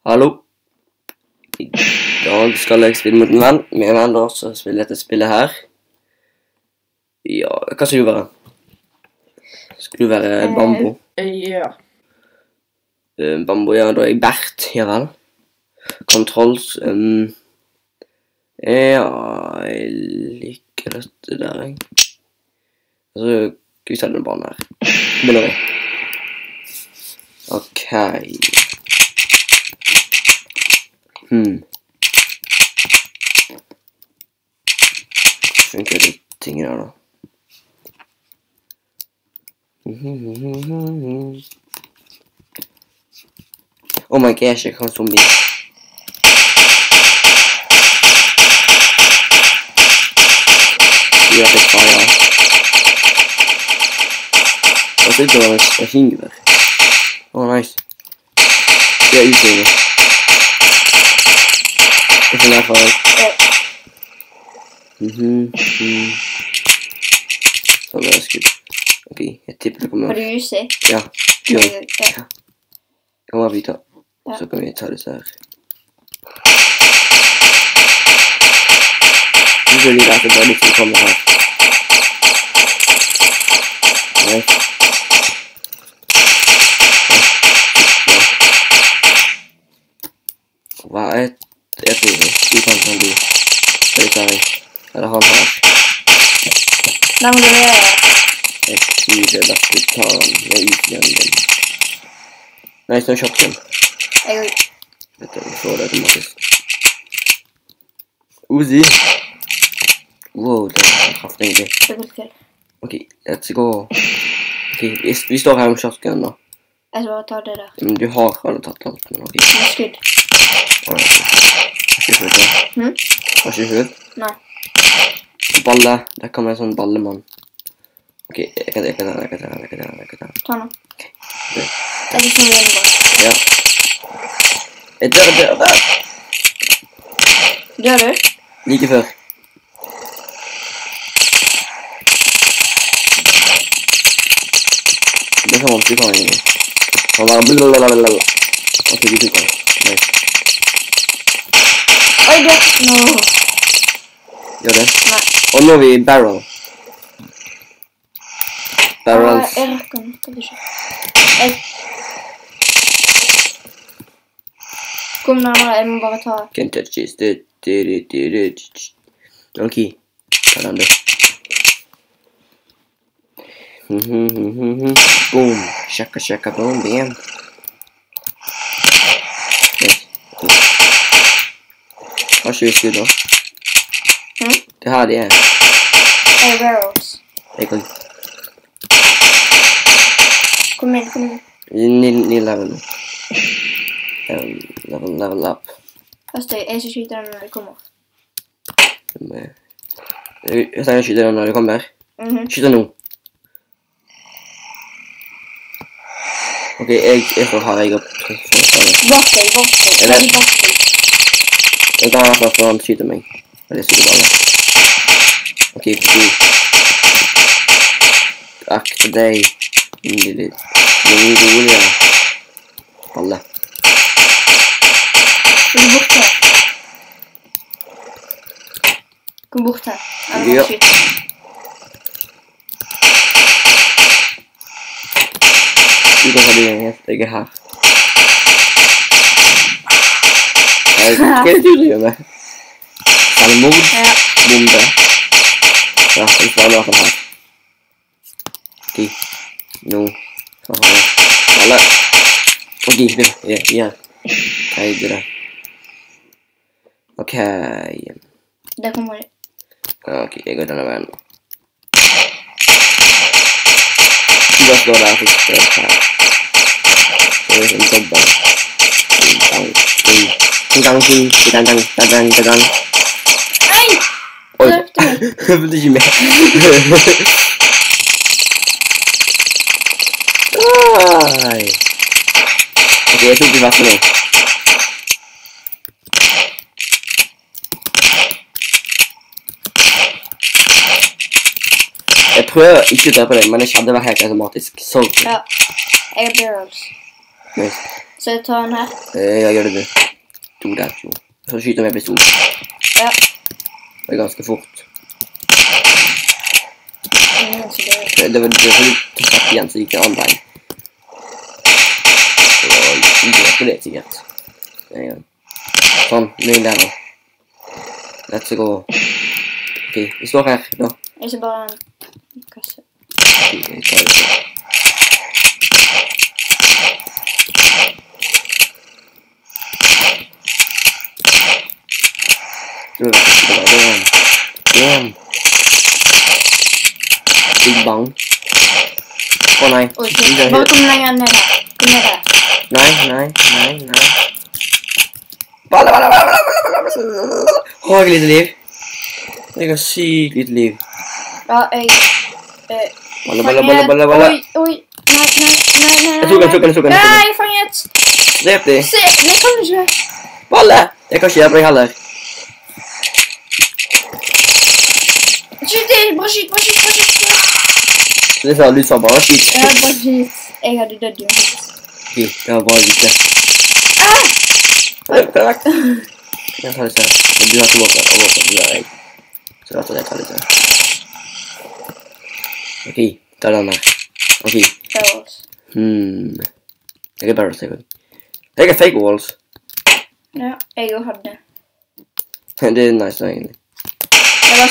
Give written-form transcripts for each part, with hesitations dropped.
Hallo. I dag skal jeg spille mot en venn. Med en venn da, så spiller dette spillet her. Ja, hva skal du være? Skal du være Bambo? Ja. Bambo, ja, da er jeg Bert, ja vel. Kontrolls, ja, jeg liker dette der, jeg. Altså, skal vi ta den banen her. Begynner vi. Ok. Funker litt ting her da. Oh my gosh, jeg kan zombie. Ja, det er ja. Jeg synes det var en maskingevær. Oh, nice. Det er utgående. Det er nærfra jeg. Sånn er det skudd. Ok, jeg tipper det kommer. Har du utsikt? Ja, gjør. Ja. Kom her, Vita. Ja. Så kan vi ta disse her. Du ser litt etter bare litt som kommer her. Nei. Hva er det? Du kan bli. Det tar jeg. Eller han her. Nei, men det er det. Jeg sier det at du tar den med utgjøringen. Nei, sånn shotgun. Jeg òg. Dette vi får det automatisk. Uzi! Wow, det er kraftig egentlig. Det går til. Ok, let's go. Ok, vi står her med shotgun da. Jeg skal bare ta det der. Men du har aldri tatt alt, men ok. Med skudd. Har ikke hørt det? Har ikke hørt? Nei. Balle. Der kommer en sånn ballemann. Ok, jeg kan ta. Ta nå. Det. Jeg er så igjen bare. Ja. Jeg dør. Dør du? Like før. Det er sånn vanskelig å ta egentlig. Han bare blablabla. Ok, vi tok han. Nei. Oi, dør. Nå. Gjør det? Nei. Og nå er vi i barrel. Barrels. Jeg rekker den. Skal vi se. Kom nærmere, jeg må bare ta. Can't touch this. Ok. Ta den du. Boom. Shaka boom, bam. Har ikke vi skudd da? Det her det er. Jeg er barrels. Jeg kan. Kom inn. Ny level. Level up. Først jeg skal skyte den når det kommer. Jeg trenger å skyte den når det kommer. Skyt den nå. Ok, jeg får ha jeg opp. Bak deg. Jeg tar hvertfall for han skyter meg. Og det skyter bare. Ok, akte deg. Min gode alle. Er du bort her? Kom bort her. Jeg må Ja. skyte. Du kan ha det igjen, jeg er her. Hva er det du driver med? Selvmord? Ja. Bombe? Ja, jeg skal i hvert fall her. Ok, nå skal jeg ha alle. Ok, ja. Jeg gjør det. Ok. Der kommer de. Ok, jeg går denne veien. Du bare slår der, så skal jeg her. Så er det en dobbel. Dang. Nei! Oi, Drepte meg. jeg følte ikke med. Nei. Ok, jeg tok i hvert fall nå. Jeg prøver ikke å drepe deg, men det skjedde helt automatisk. Sorry. Ja. Jeg er barrels. Nice. Så jeg tar den her. Jeg gjør det. To der, to. Så skyter med pistol. Ja. Det er ganske fort. Det var litt tatt igjen, så gikk det andre veien. Og ikke på det, sikkert. Sånn, nå inn der nå. Let's go. Ok, vi står her, da. Jeg ser bare en kasse. Ok, jeg tar det. Damn. Big bang. Å nei. Oi, shit. Bare kom lenger ned her. Kom ned her. Nei. Balle. Å, jeg har lite liv. Jeg har sykt lite liv. Ja, jeg... Balle. Oi. Nei. Jeg tok den. Nei, fanget. Drep de. Se, det kan du ikke. Balle. Jeg kan ikke hjelpe deg heller. Skyt det, bare skyt. Det sa du sa bare skyt. Ja, bare skyt. Jeg hadde dødd uansett. Ok, det var bare litt det. Perfekt. Jeg tar litt her. Du har ikke våpen, og våpen gjør jeg. Så da tar jeg litt her. Ok, ta den her. Ok. Barrels. Jeg er barrels, jeg. Jeg er fake walls. Ja, jeg også hadde. Det er nice egentlig. Det var...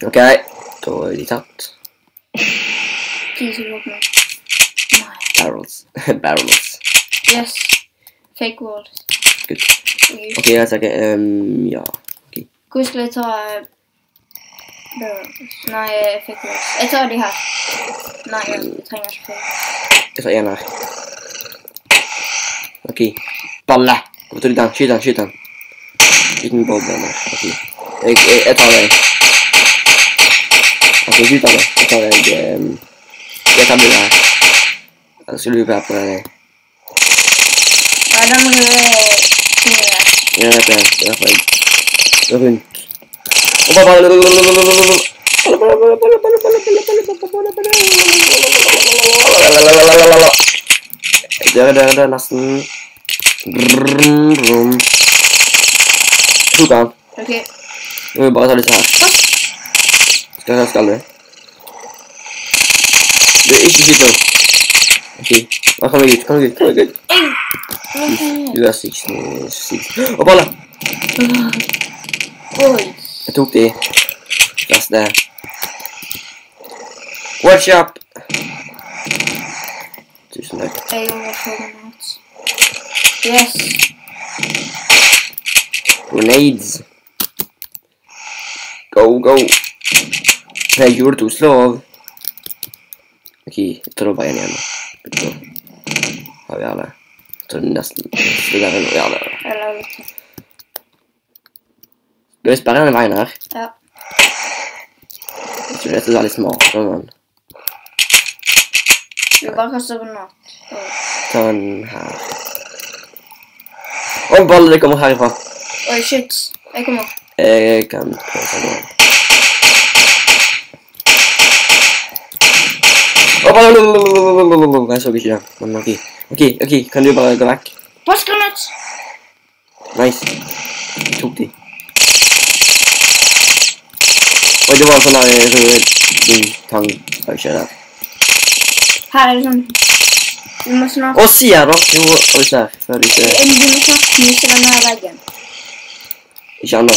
Ok, da er de tatt. 10 sekunder. Nei. Barrels. Yes. Fake walls. Good. Okay. Ok, jeg tenker, ja. Ok. Hvor skal jeg ta... barrels? Nei, fake walls. Jeg tar de her. Nei, jeg trenger ikke fake. Jeg tar en her. Ok. Balle! Hvor tar du den? Skyt den. Uten bobben der. Ok. Jeg tar deg. Ok, skyt den. Jeg tar deg. Jeg tar det her. Jeg skal lupe her på deg. Ja, den røde tingen der. Jeg vet det. Det er derfor jeg går rundt. Og balle! Det er nesten. Brum. Tok han. Ok. Nå må vi bare ta disse her. Skal du? Du, ikke skyt nå. Ok. Da kan vi ut. Du er 6. Og balle! Oi. Jeg tok de. Beste. Watch up! Tusen takk. Jeg må få mat. Yes. Grenades. Go. Jeg gjorde 2 slov. Ok, jeg tar bare en igjen. Så har vi alle. Jeg tror nesten. Det der er noe vi alle. Jeg lager litt til. Skal vi sperre denne veien her? Ja. Jeg tror dette er veldig smart, men... Vi bare kaster på mat. Ta den her. Å, balle, det kommer herifra. Oi, shit. Jeg kommer. Jeg kan prøve å ta den. Å, balle, jeg så ikke det. Men ok, kan du bare gå vekk? Pass granat! Nice. Jeg tok de. Oi, det var en sånn der rød tang. Skal ikke der. Her er det sånn. Vi må snart... Å, si her da. Jo, og vi ser. Før du ikke... Vi må snart knuse denne her veggen. Ikke enda.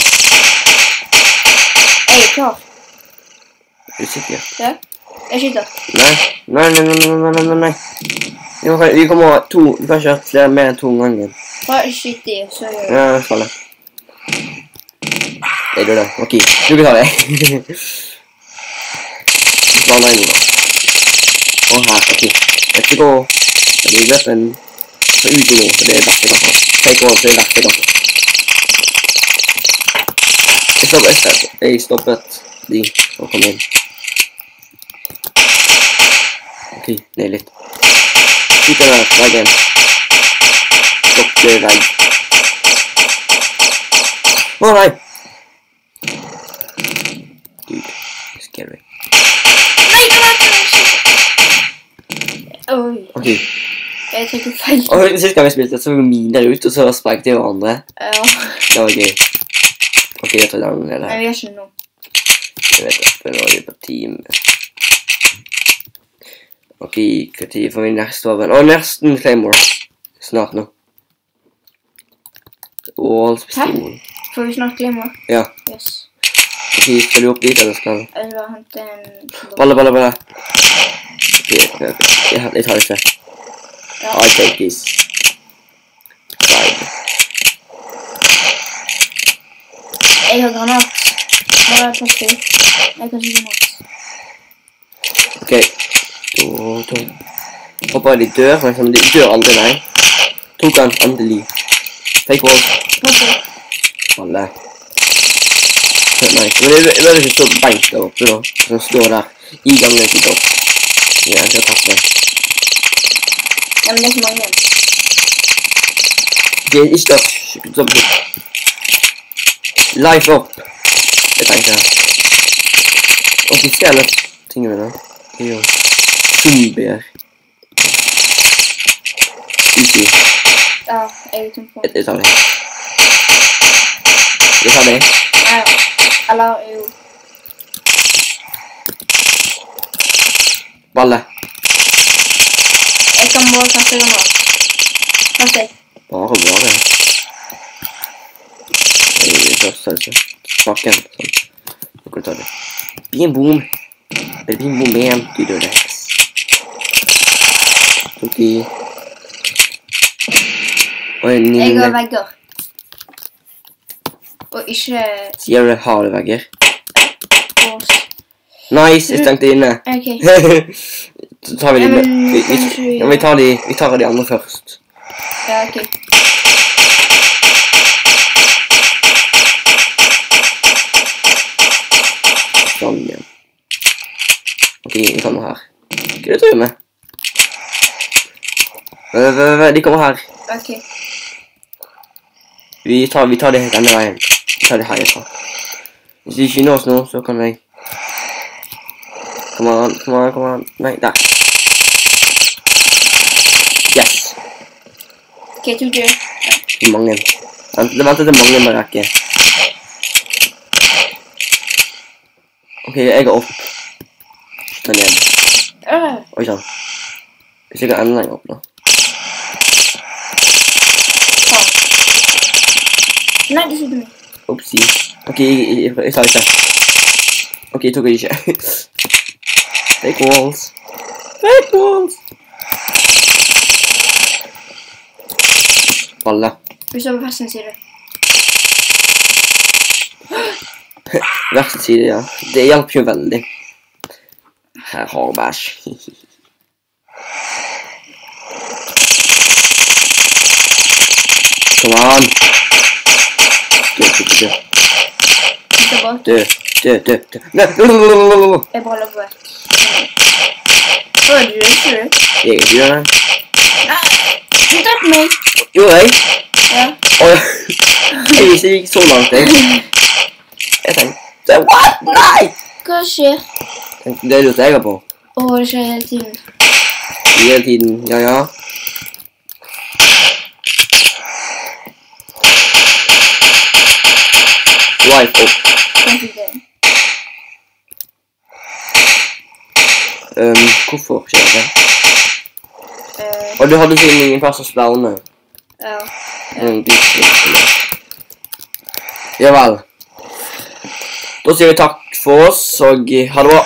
Jeg er klar. Er du sikker? Ja. Jeg skyter. Nei. Vi kommer over 2. Vi kan ikke flere mer enn 2 ganger. Bare skyt de, så gjør jeg. Ja, jeg skal det. Jeg gjør det. Ok, du kan ta det. Så nei, da. Og her, ok. Let's go. Det blir weapon. Så ut nå, for det er verste derfor. Take on, så er verste derfor. Jeg stoppet de og kom inn. Ok, ned litt. Skyt den her, veggen. Stopp det vegg. Å nei! Dude, scary. Nei, granat! Oi. Ok, Jeg trykker feil. Og sist gang vi spilte, så var vi miner ut, og så sprengte vi hverandre. Ja. Det var gøy. Ok, jeg tar den ned Men her. vi gjør ikke det nå. Jeg vet det, for nå er vi på team. Ok, hva tid får vi neste åren? Å, nesten Claymore. Snart nå. Åh, pistolen. Får vi snart glimmer? Ja. Yes. Ok, skal du opp dit, eller skal du? Jeg vil bare hente en... Balle. Ok, jeg tar disse. Ja. I take this. Side. Jeg har granat. Bare plass til. Jeg kan ikke granat. Ok. Da. Håper de dør, men de dør aldri, nei. Tok han endelig. Fake wall. Plass til. Balle. Nice. Men det er ikke så beint der oppe da. Den står der. I gangen sitt opp. Ja, jeg skal tappe det. Ja, men det er ikke mange. Det er ikke stopp. Life up. Jeg tenkte her. Offisielle tingene da. Det er jo zombier. Easy. Ja, jeg er tom på. Jeg tar det. Jeg tar det. Ja. Eller jo. Balle. Jeg kan bare kaste granat. Plass til. Bare. Først altså. Bakken. Sånn. Nå kan du ta det. Bim boom. Bim boom bam. Du dør det. Tok de. Oi, Jeg har vegger. Og ikke... Sier du har du vegger? Ås. Nice, jeg stengte inne. Ok. Så tar vi de med. Vi tar de andre først. Ja, ok. Sånn igjen. Ok, vi kommer her. Hva er det du gjør med? De kommer her. Ok. Vi tar det denne veien. Vi tar det herfra. Hvis de ikke når oss nå, så kan jeg... Kom an. Nei, der. Yes. Ok, tok du? Ja. Mange. Det venter til mange med rekke. Ok, jeg går opp. Skyt meg ned. Oi sann. Hvis jeg går enda lenger opp da. Faen. Nei, det sitter meg. Oppsi. Ok, jeg tar ikke. Ok, jeg tok det ikke. Fake walls. Balle. Vi står på festen, sier du. Verste side, ja. Det hjelper jo veldig. Her har bæsj. Kom an. Dø. Nei. Jeg bare løper vekk. Hva er det? Jeg gjør det. Nei, du drepte meg. Gjorde jeg? Ja. Jeg visste ikke så langt, jeg. Jeg tenkte, what? Nei! Hva skjer? Det er det jeg er på. Det skjer hele tiden. Hele tiden, ja. Life up. Kanskje det. Hvorfor skjer det? Og du hadde siden ingen plass å spawne. Ja. Ja vel. Da sier vi takk for oss, og ha det bra.